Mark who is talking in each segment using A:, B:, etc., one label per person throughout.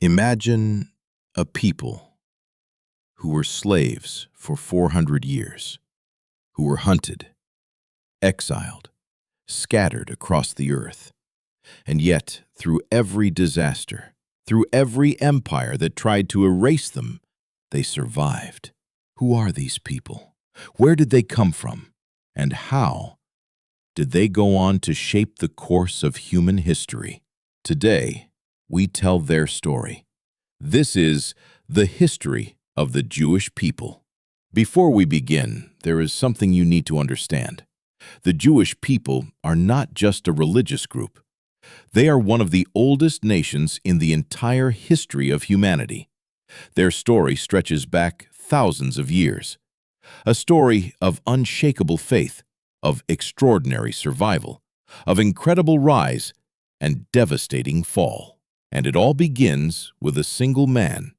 A: Imagine a people who were slaves for 400 years, who were hunted, exiled, scattered across the earth. And yet, through every disaster, through every empire that tried to erase them, they survived. Who are these people? Where did they come from? And how did they go on to shape the course of human history? Today, we tell their story. This is the history of the Jewish people. Before we begin, there is something you need to understand. The Jewish people are not just a religious group. They are one of the oldest nations in the entire history of humanity. Their story stretches back thousands of years. A story of unshakable faith, of extraordinary survival, of incredible rise and devastating fall. And it all begins with a single man,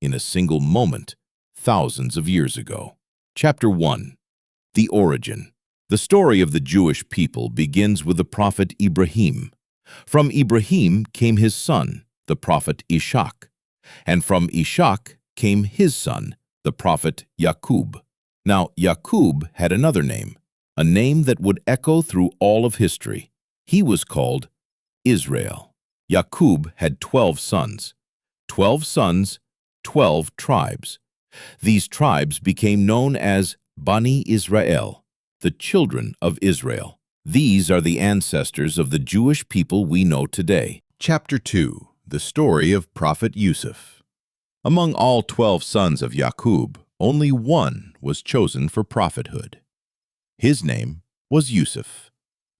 A: in a single moment, thousands of years ago. Chapter 1. The Origin. The story of the Jewish people begins with the prophet Ibrahim. From Ibrahim came his son, the prophet Ishaq. And from Ishaq came his son, the prophet Yaqub. Now, Yaqub had another name, a name that would echo through all of history. He was called Israel. Yaqub had 12 sons. 12 sons, 12 tribes. These tribes became known as Bani Israel, the children of Israel. These are the ancestors of the Jewish people we know today. Chapter 2. The story of Prophet Yusuf. Among all 12 sons of Yaqub, only one was chosen for prophethood. His name was Yusuf.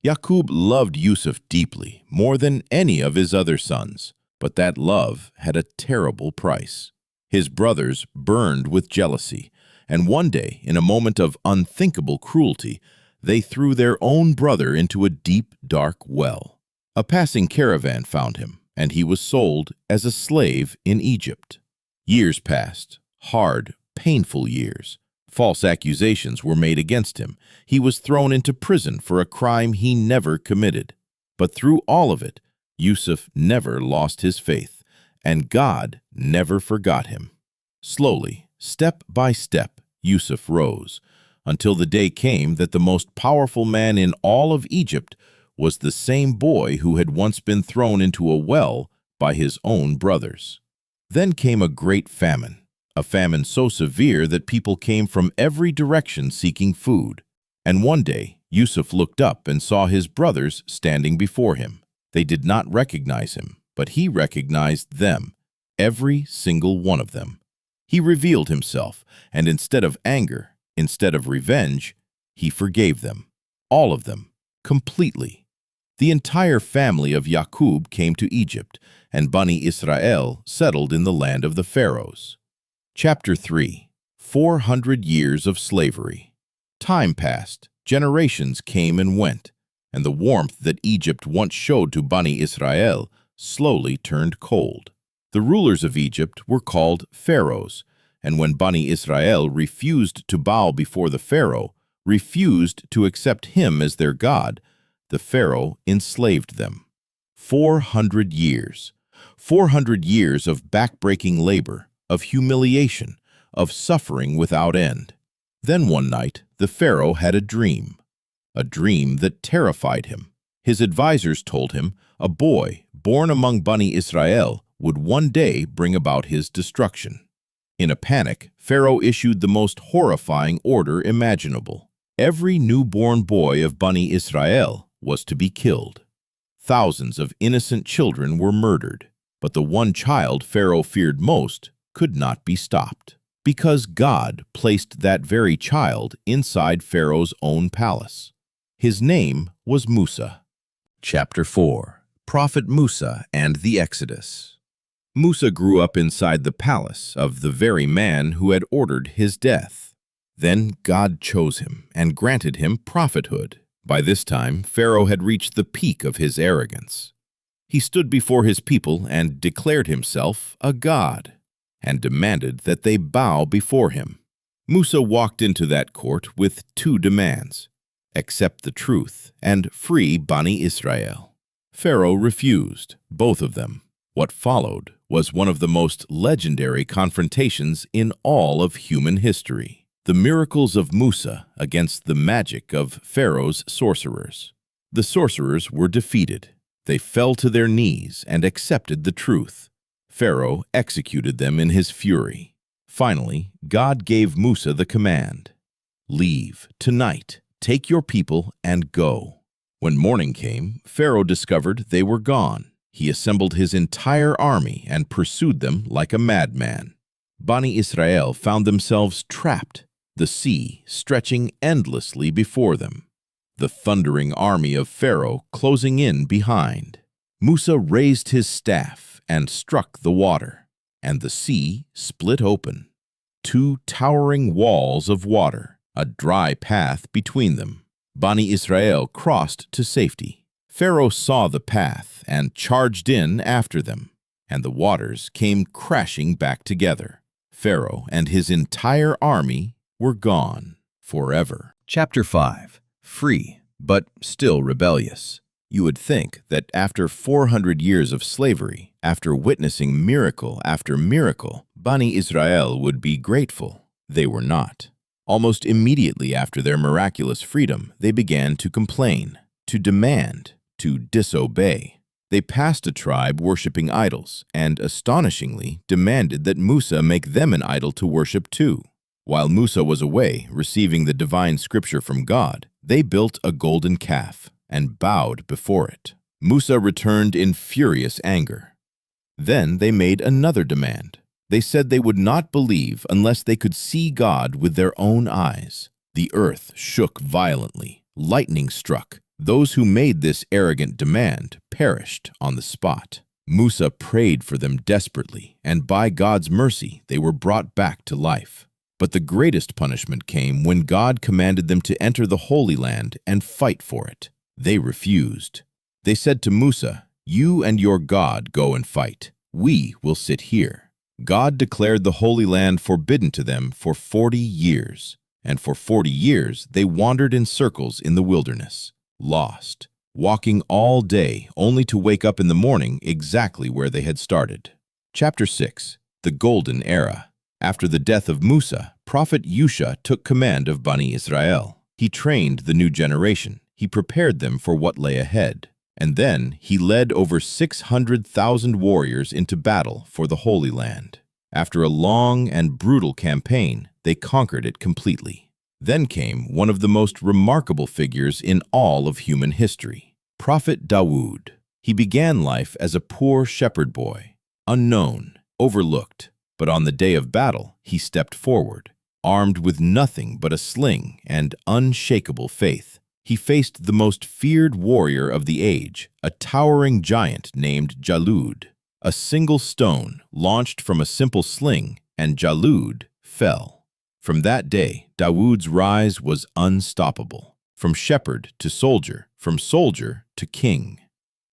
A: Yaqub loved Yusuf deeply, more than any of his other sons, but that love had a terrible price. His brothers burned with jealousy, and one day, in a moment of unthinkable cruelty, they threw their own brother into a deep, dark well. A passing caravan found him, and he was sold as a slave in Egypt. Years passed, hard, painful years. False accusations were made against him. He was thrown into prison for a crime he never committed. But through all of it, Yusuf never lost his faith, and God never forgot him. Slowly, step by step, Yusuf rose, until the day came that the most powerful man in all of Egypt was the same boy who had once been thrown into a well by his own brothers. Then came a great famine. A famine so severe that people came from every direction seeking food. And one day, Yusuf looked up and saw his brothers standing before him. They did not recognize him, but he recognized them, every single one of them. He revealed himself, and instead of anger, instead of revenge, he forgave them, all of them, completely. The entire family of Yaqub came to Egypt, and Bani Israel settled in the land of the Pharaohs. Chapter 3. 400 Years of Slavery. Time passed, generations came and went, and the warmth that Egypt once showed to Bani Israel slowly turned cold. The rulers of Egypt were called pharaohs, and when Bani Israel refused to bow before the Pharaoh, refused to accept him as their God, the Pharaoh enslaved them. 400 years. 400 years of backbreaking labor, of humiliation, of suffering without end. Then one night, the Pharaoh had a dream that terrified him. His advisors told him a boy born among Bani Israel would one day bring about his destruction. In a panic, Pharaoh issued the most horrifying order imaginable. Every newborn boy of Bani Israel was to be killed. Thousands of innocent children were murdered, but the one child Pharaoh feared most could not be stopped, because God placed that very child inside Pharaoh's own palace. His name was Musa. Chapter 4. Prophet Musa and the Exodus. Musa grew up inside the palace of the very man who had ordered his death. Then God chose him and granted him prophethood. By this time, Pharaoh had reached the peak of his arrogance. He stood before his people and declared himself a god, and demanded that they bow before him. Musa walked into that court with two demands: accept the truth and free Bani Israel. Pharaoh refused, both of them. What followed was one of the most legendary confrontations in all of human history. The miracles of Musa against the magic of Pharaoh's sorcerers. The sorcerers were defeated. They fell to their knees and accepted the truth. Pharaoh executed them in his fury. Finally, God gave Musa the command, "Leave tonight, take your people and go." When morning came, Pharaoh discovered they were gone. He assembled his entire army and pursued them like a madman. Bani Israel found themselves trapped, the sea stretching endlessly before them, the thundering army of Pharaoh closing in behind. Musa raised his staff and struck the water, and the sea split open. Two towering walls of water, a dry path between them. Bani Israel crossed to safety. Pharaoh saw the path and charged in after them, and the waters came crashing back together. Pharaoh and his entire army were gone forever. Chapter 5. Free, but still rebellious. You would think that after 400 years of slavery, after witnessing miracle after miracle, Bani Israel would be grateful. They were not. Almost immediately after their miraculous freedom, they began to complain, to demand, to disobey. They passed a tribe worshipping idols and, astonishingly, demanded that Musa make them an idol to worship too. While Musa was away, receiving the divine scripture from God, they built a golden calf and bowed before it. Musa returned in furious anger. Then they made another demand. They said they would not believe unless they could see God with their own eyes. The earth shook violently. Lightning struck. Those who made this arrogant demand perished on the spot. Musa prayed for them desperately, and by God's mercy, they were brought back to life. But the greatest punishment came when God commanded them to enter the Holy Land and fight for it. They refused. They said to Musa, "You and your God go and fight. We will sit here." God declared the Holy Land forbidden to them for 40 years, and for 40 years they wandered in circles in the wilderness, lost, walking all day only to wake up in the morning exactly where they had started. Chapter 6. The Golden Era. After the death of Musa, Prophet Yusuf took command of Bani Israel. He trained the new generation. He prepared them for what lay ahead. And then he led over 600,000 warriors into battle for the Holy Land. After a long and brutal campaign, they conquered it completely. Then came one of the most remarkable figures in all of human history, Prophet Dawud. He began life as a poor shepherd boy, unknown, overlooked. But on the day of battle, he stepped forward, armed with nothing but a sling and unshakable faith. He faced the most feared warrior of the age, a towering giant named Jalud. A single stone launched from a simple sling, and Jalud fell. From that day, Dawud's rise was unstoppable. From shepherd to soldier, from soldier to king.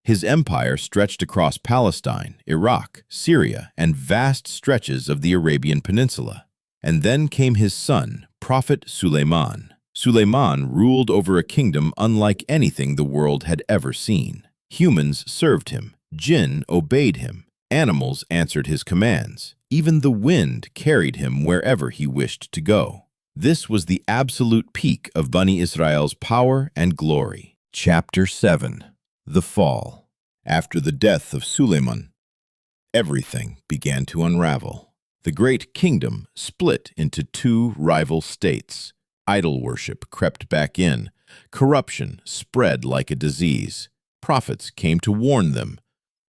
A: His empire stretched across Palestine, Iraq, Syria, and vast stretches of the Arabian Peninsula. And then came his son, Prophet Sulayman. Sulayman ruled over a kingdom unlike anything the world had ever seen. Humans served him, jinn obeyed him, animals answered his commands. Even the wind carried him wherever he wished to go. This was the absolute peak of Bani Israel's power and glory. Chapter 7. The Fall. After the death of Sulayman, everything began to unravel. The great kingdom split into two rival states. Idol worship crept back in. Corruption spread like a disease. Prophets came to warn them,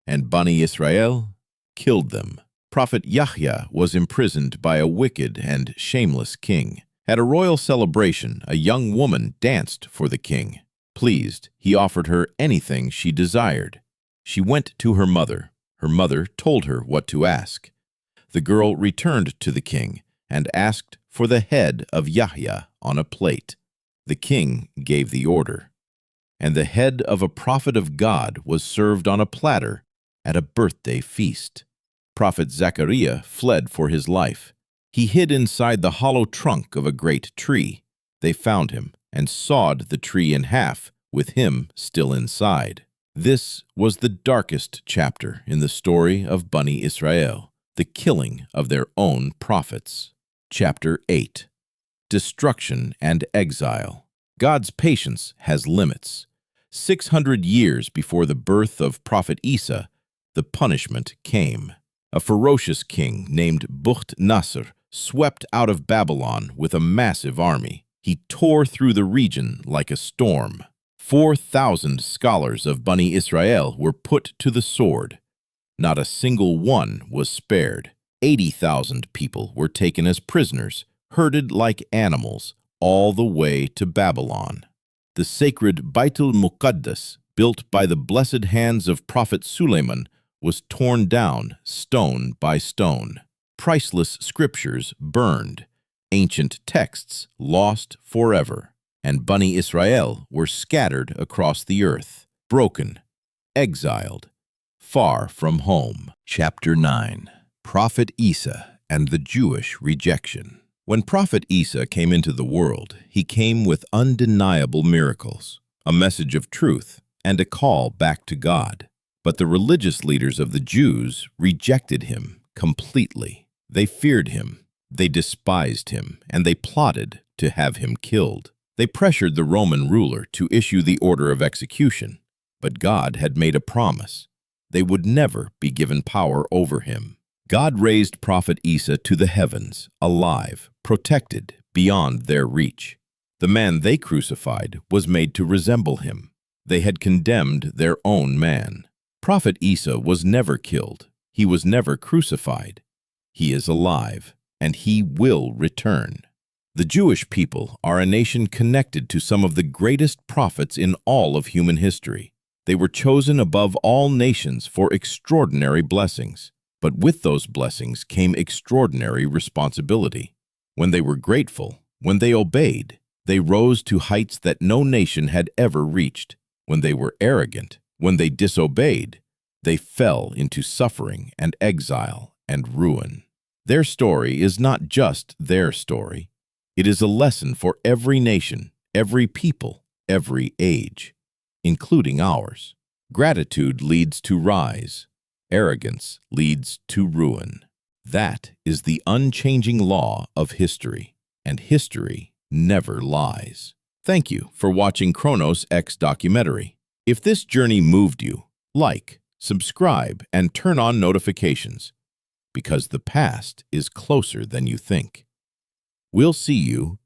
A: and Bani Israel killed them. Prophet Yahya was imprisoned by a wicked and shameless king. At a royal celebration, a young woman danced for the king. Pleased, he offered her anything she desired. She went to her mother. Her mother told her what to ask. The girl returned to the king and asked for the head of Yahya on a plate. The king gave the order, and the head of a prophet of God was served on a platter at a birthday feast. Prophet Zechariah fled for his life. He hid inside the hollow trunk of a great tree. They found him and sawed the tree in half, with him still inside. This was the darkest chapter in the story of Bani Israel, the killing of their own prophets. Chapter 8. Destruction and Exile. God's patience has limits. 600 years before the birth of Prophet Isa, the punishment came. A ferocious king named Bukht Nasr swept out of Babylon with a massive army. He tore through the region like a storm. 4,000 scholars of Bani Israel were put to the sword. Not a single one was spared. 80,000 people were taken as prisoners, herded like animals, all the way to Babylon. The sacred Baitul Muqaddas, built by the blessed hands of Prophet Sulayman, was torn down stone by stone. Priceless scriptures burned, ancient texts lost forever, and Bani Israel were scattered across the earth, broken, exiled, far from home. Chapter 9. Prophet Isa and the Jewish Rejection. When Prophet Isa came into the world, he came with undeniable miracles, a message of truth, and a call back to God. But the religious leaders of the Jews rejected him completely. They feared him, they despised him, and they plotted to have him killed. They pressured the Roman ruler to issue the order of execution, but God had made a promise. They would never be given power over him. God raised Prophet Isa to the heavens, alive, protected, beyond their reach. The man they crucified was made to resemble him. They had condemned their own man. Prophet Isa was never killed. He was never crucified. He is alive, and he will return. The Jewish people are a nation connected to some of the greatest prophets in all of human history. They were chosen above all nations for extraordinary blessings. But with those blessings came extraordinary responsibility. When they were grateful, when they obeyed, they rose to heights that no nation had ever reached. When they were arrogant, when they disobeyed, they fell into suffering and exile and ruin. Their story is not just their story. It is a lesson for every nation, every people, every age, including ours. Gratitude leads to rise. Arrogance leads to ruin. That is the unchanging law of history, and history never lies. Thank you for watching ChronosX Documentary. If this journey moved you, like, subscribe, and turn on notifications, because the past is closer than you think. We'll see you